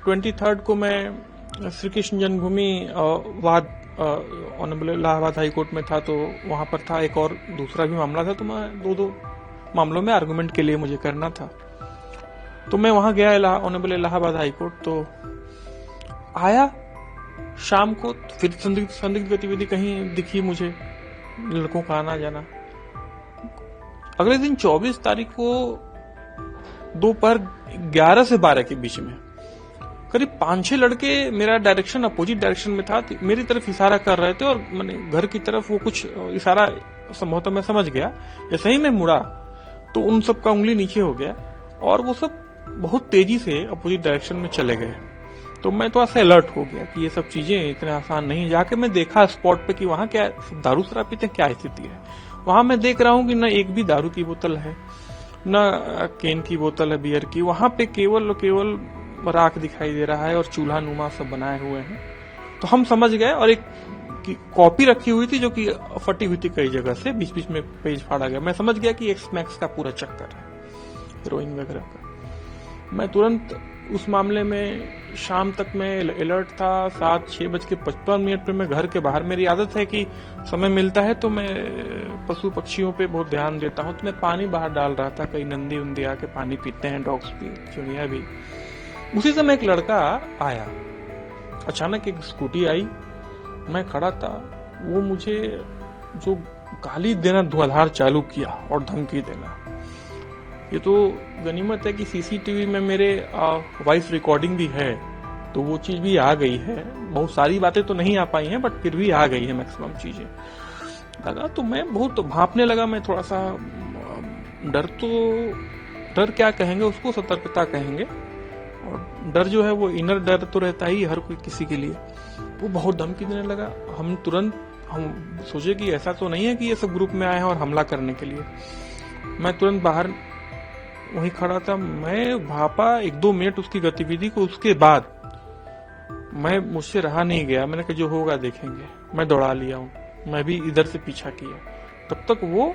23 को मैं श्री कृष्ण जन्मभूमि वाद ऑनरेबल इलाहाबाद हाई कोर्ट में था, तो वहां पर था। एक और दूसरा भी मामला था, तो मैं दो मामलों में आर्गुमेंट के लिए मुझे करना था। तो मैं वहां गया ऑनरेबल इलाहाबाद हाई कोर्ट, तो आया शाम को, तो फिर संदिग्ध गतिविधि कहीं दिखी मुझे, लड़कों का आना जाना। अगले दिन 24 तारीख को दोपहर 11 से 12 के बीच में करीब 5-6 लड़के, मेरा डायरेक्शन अपोजिट डायरेक्शन में था, मेरी तरफ इशारा कर रहे थे, और मैंने घर की तरफ वो कुछ इशारा संभवतः मैं समझ गया। जैसे ही मैं मुड़ा तो उन सब का उंगली नीचे हो गया और वो सब बहुत तेजी से अपोजिट डायरेक्शन में चले गए। तो मैं थोड़ा सा अलर्ट हो गया कि ये सब चीजें इतने आसान नहीं। जाके मैं देखा स्पॉट पे कि वहां क्या दारू शराब पीते क्या स्थिति है। वहां मैं देख रहा हूँ कि न एक भी दारू की बोतल है, न केन की बोतल है बियर की। वहां पे केवल राख दिखाई दे रहा है और चूल्हा नुमा सब बनाए हुए हैं। तो हम समझ गए, और एक कॉपी रखी हुई थी जो कि फटी हुई थी कई जगह से, बीच बीच में पेज फाड़ा गया। मैं समझ गया कि एक्स मैक्स का पूरा चक्कर है, हीरोइन वगैरह का। मैं तुरंत उस मामले में शाम तक मैं अलर्ट था। 7:06:55 पे मैं घर के बाहर, मेरी आदत है कि समय मिलता है तो मैं पशु पक्षियों पे बहुत ध्यान देता हूँ, तो मैं पानी बाहर डाल रहा था। कई नंदी उंदी आके पानी पीते हैं, डॉग्स भी, चिड़िया भी। उसी समय एक लड़का आया, अचानक एक स्कूटी आई, मैं खड़ा था। वो मुझे जो गाली देना धुआंधार चालू किया और धमकी देना। ये तो गनीमत है कि सीसीटीवी में मेरे वॉइस रिकॉर्डिंग भी है, तो वो चीज भी आ गई है। बहुत सारी बातें तो नहीं आ पाई हैं, बट फिर भी आ गई है मैक्सिमम चीजें। लगा तो मैं बहुत भांपने लगा। मैं थोड़ा सा डर क्या कहेंगे उसको, सतर्कता कहेंगे। और डर जो है वो इनर डर तो रहता ही हर कोई किसी के लिए। वो बहुत धमकी देने लगा। हम सोचे कि ऐसा तो नहीं है कि ये सब ग्रुप में आए हैं और हमला करने के लिए। मैं तुरंत बाहर वहीं खड़ा था। मैं भापा 1-2 मिनट उसकी गतिविधि को। उसके बाद मुझसे रहा नहीं गया। मैंने कहा जो होगा देखेंगे। मैं दौड़ा लिया हूँ, मैं भी इधर से पीछा किया। तब तक वो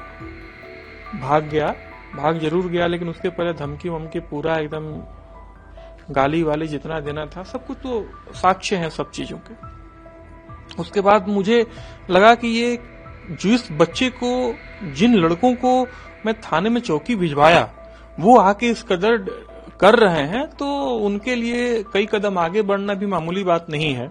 भाग जरूर गया, लेकिन उसके पहले धमकी वमकी पूरा एकदम गाली वाली जितना देना था, सब कुछ तो साक्ष्य हैं सब चीजों के। उसके बाद मुझे लगा कि ये जिस बच्चे को, जिन लड़कों को मैं थाने में चौकी भिजवाया, वो आके इस कदर कर रहे हैं, तो उनके लिए कई कदम आगे बढ़ना भी मामूली बात नहीं है।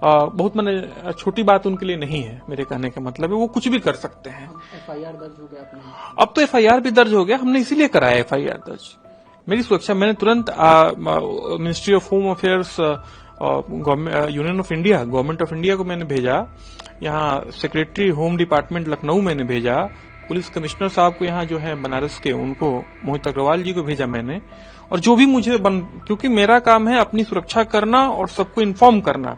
बहुत मैंने छोटी बात उनके लिए नहीं है। मेरे कहने का मतलब है वो कुछ भी कर सकते हैं। FIR दर्ज हो गया अपने? अब तो FIR भी दर्ज हो गया। हमने इसीलिए कराया FIR दर्ज, मेरी सुरक्षा। मैंने तुरंत ministry of home affairs, union of India, government of India को मैंने भेजा। यहाँ सेक्रेटरी होम डिपार्टमेंट लखनऊ मैंने भेजा। पुलिस कमिश्नर साहब को यहाँ जो है बनारस के, उनको मोहित अग्रवाल जी को भेजा मैंने। और जो भी मुझे क्योंकि मेरा काम है अपनी सुरक्षा करना और सबको इन्फॉर्म करना।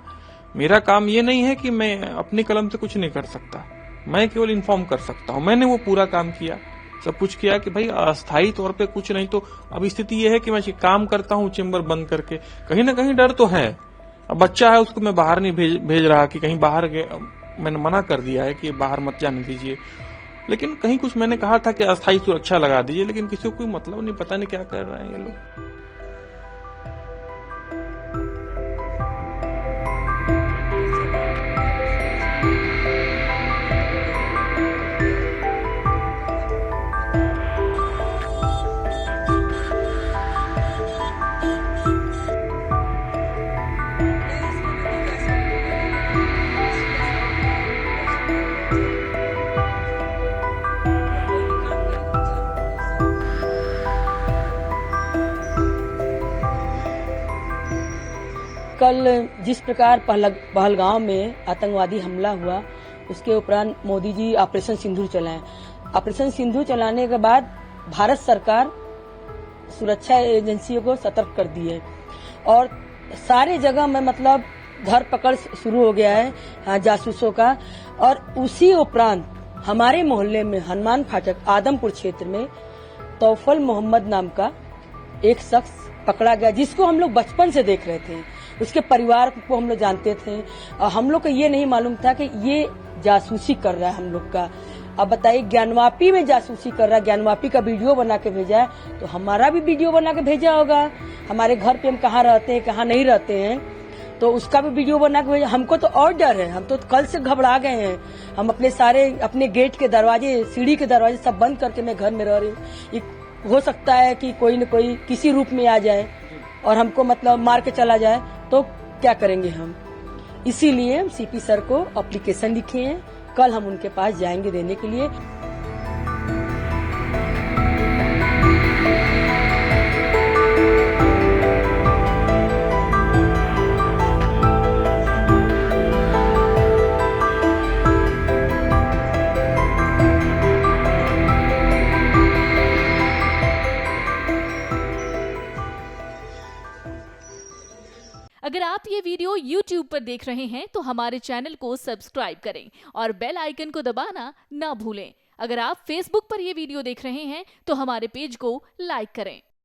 मेरा काम ये नहीं है कि मैं अपनी कलम से कुछ नहीं कर सकता, मैं केवल इन्फॉर्म कर सकता हूँ। मैंने वो पूरा काम किया, सब कुछ किया कि भाई अस्थायी तौर पे कुछ नहीं। तो अब स्थिति ये है कि मैं काम करता हूँ चेम्बर बंद करके। कहीं ना कहीं डर तो है। अब बच्चा है, उसको मैं बाहर नहीं भेज रहा कि कहीं बाहर गए। मैंने मना कर दिया है कि बाहर मत जाने दीजिए, लेकिन कहीं कुछ मैंने कहा था कि अस्थायी सुरक्षा लगा दीजिए, लेकिन किसी को कोई मतलब नहीं, पता नहीं क्या कर रहे हैं ये लोग। कल जिस प्रकार पहलगांव में आतंकवादी हमला हुआ, उसके उपरांत मोदी जी ऑपरेशन सिंदूर चलाएं। ऑपरेशन सिंदूर चलाने के बाद भारत सरकार सुरक्षा एजेंसियों को सतर्क कर दी है और सारे जगह में मतलब धरपकड़ शुरू हो गया है जासूसों का। और उसी उपरांत हमारे मोहल्ले में हनुमान फाटक आदमपुर क्षेत्र में तौफल मोहम्मद नाम का एक शख्स पकड़ा गया, जिसको हम लोग बचपन से देख रहे थे। उसके परिवार को हम लोग जानते थे और हम लोग को ये नहीं मालूम था कि ये जासूसी कर रहा है हम लोग का। अब बताइए, ज्ञानवापी में जासूसी कर रहा है, ज्ञानवापी का वीडियो बना के भेजा है, तो हमारा भी वीडियो बना के भेजा होगा। हमारे घर पे हम कहाँ रहते हैं कहाँ नहीं रहते हैं, तो उसका भी वीडियो बना के भेजा। हमको तो और डर है, हम तो कल से घबरा गए हैं। हम अपने गेट के दरवाजे, सीढ़ी के दरवाजे सब बंद करके मैं घर में रह रही हूँ। हो सकता है कि कोई न कोई किसी रूप में आ जाए और हमको मतलब मार के चला जाए, तो क्या करेंगे हम। इसीलिए हम सीपी सर को एप्लीकेशन लिखे हैं, कल हम उनके पास जाएंगे देने के लिए। अगर आप ये वीडियो YouTube पर देख रहे हैं तो हमारे चैनल को सब्सक्राइब करें और बेल आइकन को दबाना ना भूलें। अगर आप Facebook पर ये वीडियो देख रहे हैं तो हमारे पेज को लाइक करें।